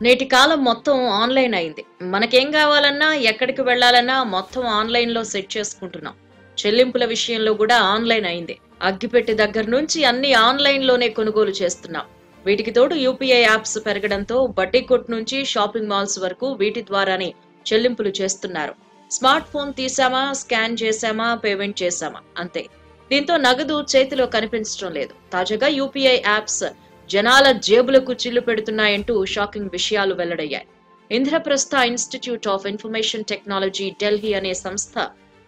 నేటి కాలం మొత్తం ఆన్లైన్ అయింది. మనకేం కావాలన్నా, ఎక్కడికి వెళ్ళాలన్నా మొత్తం ఆన్లైన్‌లో సెట్ చేసుకుంటున్నాం. చెల్లింపుల విషయంలో కూడా ఆన్లైన్ అయింది. అగ్గిపెట్టె దగ్గర నుంచి అన్ని ఆన్లైన్‌లోనే కొనుగోలు చేస్తున్నాం. వీటికి తోడు యూపీఐ యాప్స్ పెరగడంతో బడ్డీ కొట్టు నుంచి షాపింగ్ మాల్స్ వరకు వీటి ద్వారానే చెల్లింపులు చేస్తున్నారు. స్మార్ట్ ఫోన్ తీసామా, స్కాన్ చేసామా, పేమెంట్ చేసామా అంతే. దీంతో నగదు చేతిలో కనిపించడం లేదు. తాజాగా యూపీఐ యాప్స్ జనాల జేబులకు చిల్లు పెడుతున్నాయంటూ షాకింగ్ విషయాలు వెల్లడయ్యాయి. Indraprastha institute of information technology Delhi అనే సంస్థ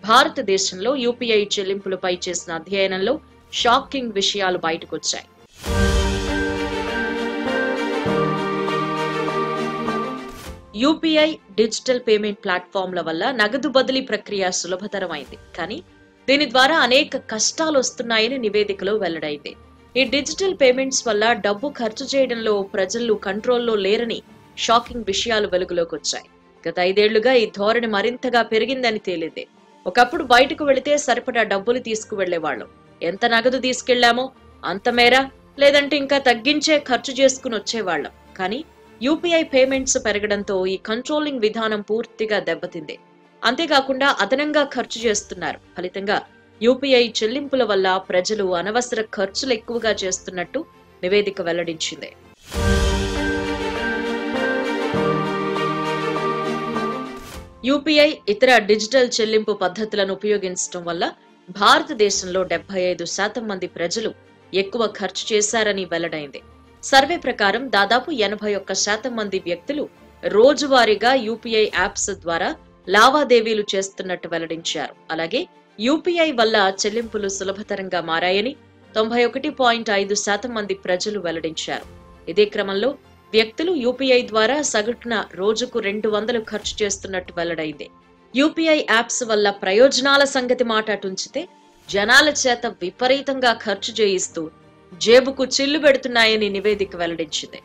భారతదేశంలో యూపీఐ చెల్లింపులపై చేసిన అధ్యయనంలో షాకింగ్ విషయాలు బయటకొచ్చాయి. యూపీఐ డిజిటల్ పేమెంట్ ప్లాట్ఫామ్ల వల్ల నగదు బదిలీ ప్రక్రియ సులభతరమైంది. కానీ దీని ద్వారా అనేక కష్టాలు వస్తున్నాయని నివేదికలో వెల్లడైంది. ఈ డిజిటల్ పేమెంట్స్ వల్ల డబ్బు ఖర్చు చేయడంలో ప్రజలు కంట్రోల్లో లేరని షాకింగ్ విషయాలు వెలుగులోకి వచ్చాయి. గత 5 ఏళ్లుగా ఈ ధోరణి మరింతగా పెరిగిందని తేలింది. ఒకప్పుడు బయటకు వెళితే సరిపడా డబ్బులు తీసుకువెళ్లేవాళ్లం. ఎంత నగదు తీసుకెళ్లామో అంత మేర, లేదంటే ఇంకా తగ్గించే ఖర్చు చేసుకుని వచ్చేవాళ్లం. కానీ యూపీఐ పేమెంట్స్ పెరగడంతో ఈ కంట్రోలింగ్ విధానం పూర్తిగా దెబ్బతింది. అంతేకాకుండా అదనంగా ఖర్చు చేస్తున్నారు. ఫలితంగా యూపీఐ చెల్లింపుల వల్ల ప్రజలు అనవసర ఖర్చులు ఎక్కువగా చేస్తున్నట్టు నివేదిక వెల్లడించింది. యూపీఐ ఇతర డిజిటల్ చెల్లింపు పద్ధతులను ఉపయోగించడం వల్ల భారతదేశంలో 75% మంది ప్రజలు ఎక్కువ ఖర్చు చేశారని వెల్లడైంది. సర్వే ప్రకారం దాదాపు 81% మంది వ్యక్తులు రోజువారీగా యూపీఐ యాప్స్ ద్వారా లావాదేవీలు చేస్తున్నట్టు వెల్లడించారు. అలాగే యూపీఐ వల్ల చెల్లింపులు సులభతరంగా మారాయని 91.5% మంది ప్రజలు వెల్లడించారు. ఇదే క్రమంలో వ్యక్తులు యూపీఐ ద్వారా సగటున రోజుకు 200 ఖర్చు చేస్తున్నట్టు వెల్లడైంది. యూపీఐ యాప్స్ వల్ల ప్రయోజనాల సంగతి మాటాటుంచితే జనాల చేత విపరీతంగా ఖర్చు చేయిస్తూ జేబుకు చిల్లు పెడుతున్నాయని నివేదిక వెల్లడించింది.